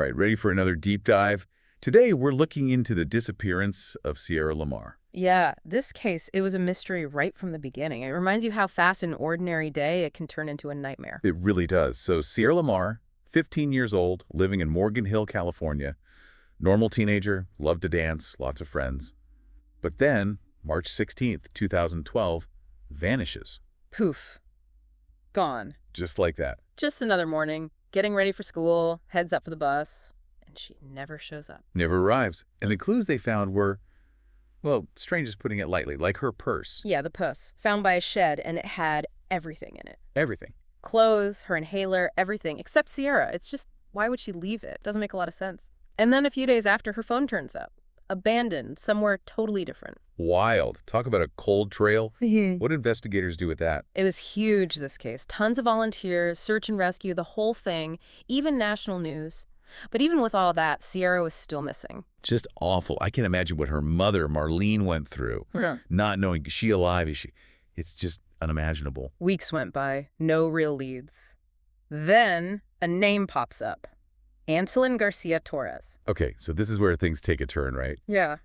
right, ready for another deep dive? Today, we're looking into the disappearance of Sierra LaMar. Yeah, this case, it was a mystery right from the beginning. It reminds you how fast an ordinary day it can turn into a nightmare. It really does. So Sierra LaMar, 15 years old, living in Morgan Hill, California. Normal teenager, loved to dance, lots of friends. But then, March 16th, 2012, vanishes. Poof. Gone. Just like that. Just another morning, getting ready for school, heads up for the bus, and she never shows up. Never arrives. And the clues they found were, well, strange is putting it lightly, like her purse. Yeah, the puss. Found by a shed, and it had everything in it. Everything. Clothes, her inhaler, everything, except Sierra. It's just, why would she leave it? Doesn't make a lot of sense. And then a few days after, her phone turns up. Abandoned, somewhere totally different. Wild. Talk about a cold trail. What did investigators do with that? It was huge, this case. Tons of volunteers, search and rescue, the whole thing, even national news. But even with all that, Sierra was still missing. Just awful. I can imagine what her mother, Marlene, went through. Yeah. Not knowing, is she alive? Is she? It's just unimaginable. Weeks went by, no real leads. Then a name pops up. Antolin Garcia Torres. Okay, so this is where things take a turn, right? Yeah.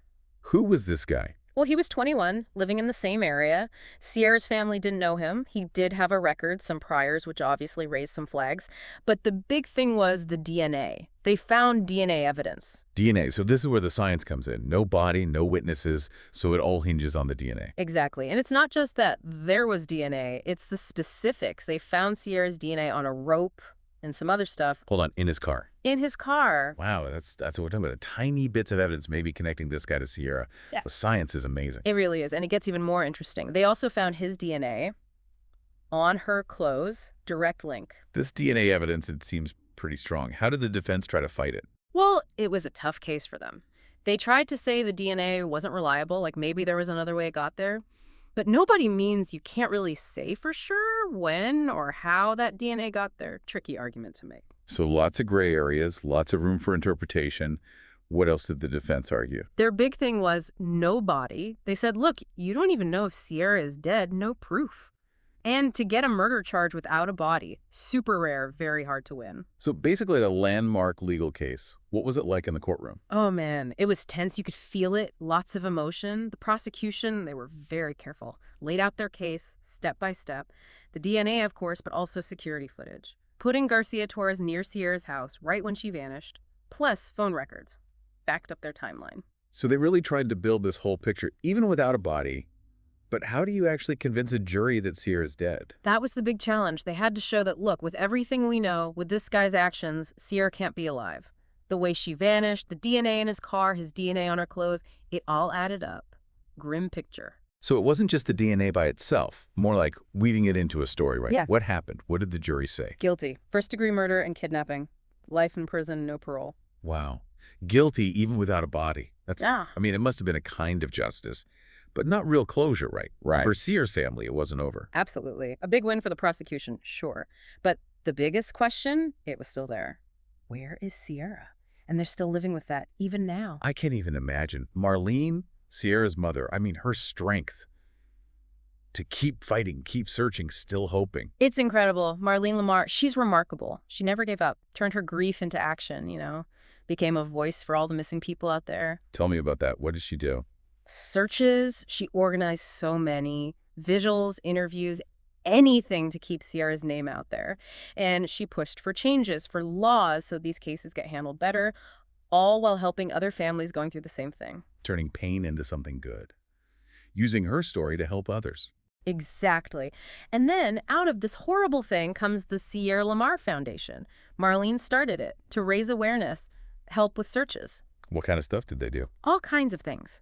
Who was this guy? Well, he was 21, living in the same area. Sierra's family didn't know him. He did have a record, some priors, which obviously raised some flags. But the big thing was the DNA. They found DNA evidence. DNA. So this is where the science comes in. No body, no witnesses, so it all hinges on the DNA. Exactly. And it's not just that there was DNA, it's the specifics. They found Sierra's DNA on a rope and some other stuff. Hold on, in his car. In his car. Wow, that's what we're talking about. Tiny bits of evidence maybe connecting this guy to Sierra. Yeah. The science is amazing. It really is. And it gets even more interesting. They also found his DNA on her clothes. Direct link. This DNA evidence, it seems pretty strong. How did the defense try to fight it? Well, it was a tough case for them. They tried to say the DNA wasn't reliable, like maybe there was another way it got there. But nobody means you can't really say for sure when or how that DNA got there. Tricky argument to make. So lots of gray areas, lots of room for interpretation. What else did the defense argue? Their big thing was no body. They said, look, you don't even know if Sierra is dead, no proof. And to get a murder charge without a body, super rare, very hard to win. So basically a landmark legal case. What was it like in the courtroom? Oh man, it was tense. You could feel it, lots of emotion. The prosecution, they were very careful. Laid out their case, step by step. The DNA, of course, but also security footage. Putting Garcia Torres near Sierra's house right when she vanished, plus phone records. Backed up their timeline. So they really tried to build this whole picture, even without a body. But how do you actually convince a jury that Sierra's dead? That was the big challenge. They had to show that, look, with everything we know, with this guy's actions, Sierra can't be alive. The way she vanished, the DNA in his car, his DNA on her clothes, it all added up. Grim picture. So it wasn't just the DNA by itself, more like weaving it into a story, right? Yeah. What happened? What did the jury say? Guilty. First-degree murder and kidnapping. Life in prison, no parole. Wow. Guilty even without a body. Yeah. I mean, it must have been a kind of justice, but not real closure, right? Right. For Sierra's family, it wasn't over. Absolutely. A big win for the prosecution, sure. But the biggest question, it was still there. Where is Sierra? And they're still living with that, even now. I can't even imagine. Marlene, Sierra's mother, I mean, her strength to keep fighting, keep searching, still hoping. It's incredible. Marlene LaMar, she's remarkable. She never gave up, turned her grief into action, became a voice for all the missing people out there. Tell me about that. What did she do? Searches, she organized so many, visuals, interviews, anything to keep Sierra's name out there. And she pushed for changes, for laws, so these cases get handled better, all while helping other families going through the same thing. Turning pain into something good. Using her story to help others. Exactly. And then out of this horrible thing comes the Sierra LaMar Foundation. Marlene started it to raise awareness, help with searches. What kind of stuff did they do? All kinds of things.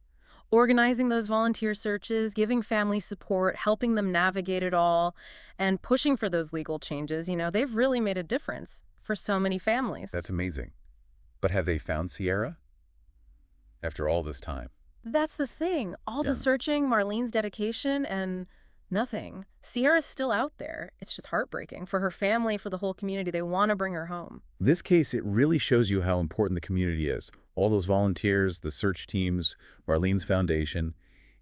Organizing those volunteer searches, giving families support, helping them navigate it all, and pushing for those legal changes. They've really made a difference for so many families. That's amazing. But have they found Sierra? After all this time? That's the thing. All Yeah. the searching, Marlene's dedication, and nothing. Sierra's still out there. It's just heartbreaking for her family, for the whole community. They want to bring her home. This case, it really shows you how important the community is. All those volunteers, the search teams, Marlene's foundation.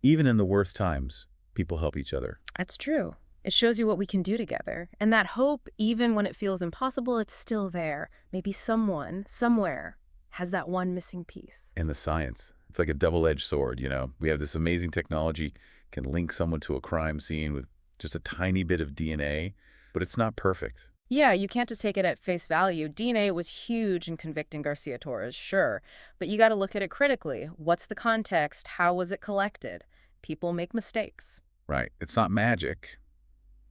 Even in the worst times, people help each other. That's true. It shows you what we can do together. And that hope, even when it feels impossible, it's still there. Maybe someone, somewhere, has that one missing piece. And the science. It's like a double-edged sword, you know. We have this amazing technology, can link someone to a crime scene with just a tiny bit of DNA, but it's not perfect. Yeah, you can't just take it at face value. DNA was huge in convicting Garcia Torres, sure. But you got to look at it critically. What's the context? How was it collected? People make mistakes. Right. It's not magic.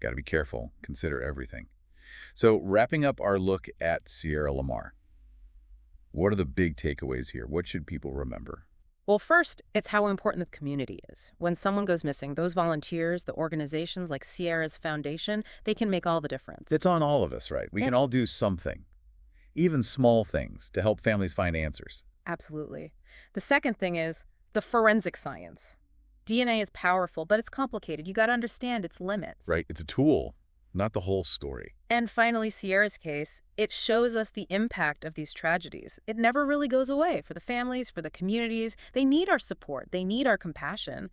Got to be careful. Consider everything. So wrapping up our look at Sierra LaMar, what are the big takeaways here? What should people remember? Well, first, it's how important the community is. When someone goes missing, those volunteers, the organizations like Sierra's Foundation, they can make all the difference. It's on all of us, right? We Yeah. can all do something, even small things, to help families find answers. Absolutely. The second thing is the forensic science. DNA is powerful, but it's complicated. You got to understand its limits. Right? It's a tool, not the whole story. And finally, Sierra's case, it shows us the impact of these tragedies. It never really goes away for the families, for the communities. They need our support. They need our compassion.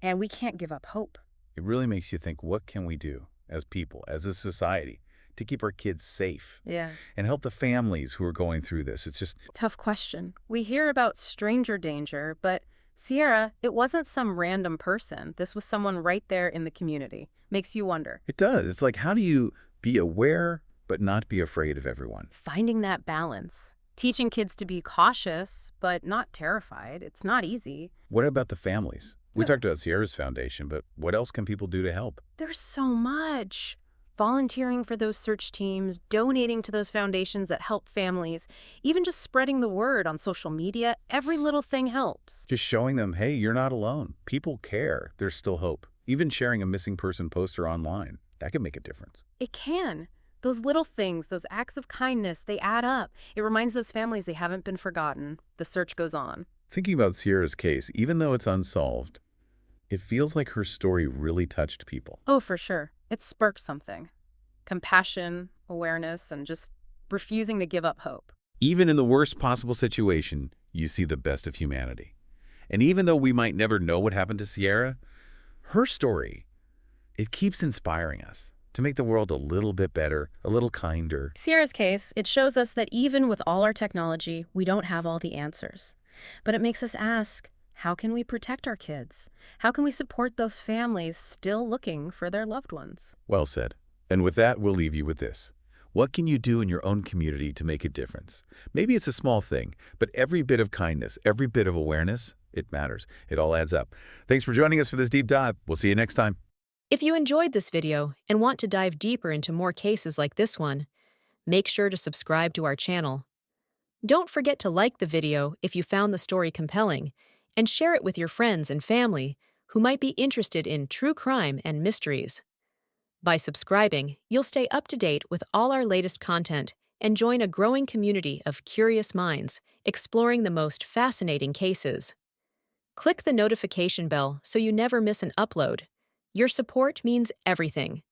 And we can't give up hope. It really makes you think, what can we do as people, as a society, to keep our kids safe Yeah. and help the families who are going through this? It's just, Tough question. We hear about stranger danger, but Sierra, it wasn't some random person. This was someone right there in the community. Makes you wonder. it does. It's like, how do you be aware but not be afraid of everyone? Finding that balance. Teaching kids to be cautious, but not terrified. It's not easy. What about the families? We Yeah. talked about Sierra's Foundation, but what else can people do to help? There's so much. Volunteering for those search teams, donating to those foundations that help families, even just spreading the word on social media, every little thing helps. Just showing them, hey, you're not alone. People care. There's still hope. Even sharing a missing person poster online, that can make a difference. It can. Those little things, those acts of kindness, they add up. It reminds those families they haven't been forgotten. The search goes on. Thinking about Sierra's case, even though it's unsolved, it feels like her story really touched people. Oh, for sure. It sparks something. Compassion, awareness, and just refusing to give up hope. Even in the worst possible situation, you see the best of humanity. And even though we might never know what happened to Sierra, her story, it keeps inspiring us to make the world a little bit better, a little kinder. Sierra's case, it shows us that even with all our technology, we don't have all the answers. But it makes us ask, how can we protect our kids? How can we support those families still looking for their loved ones? Well said. And with that, we'll leave you with this. What can you do in your own community to make a difference? Maybe it's a small thing, but every bit of kindness, every bit of awareness, it matters. It all adds up. Thanks for joining us for this deep dive. We'll see you next time. If you enjoyed this video and want to dive deeper into more cases like this one, make sure to subscribe to our channel. Don't forget to like the video if you found the story compelling, and share it with your friends and family who might be interested in true crime and mysteries. By subscribing, you'll stay up to date with all our latest content and join a growing community of curious minds exploring the most fascinating cases. Click the notification bell so you never miss an upload. Your support means everything.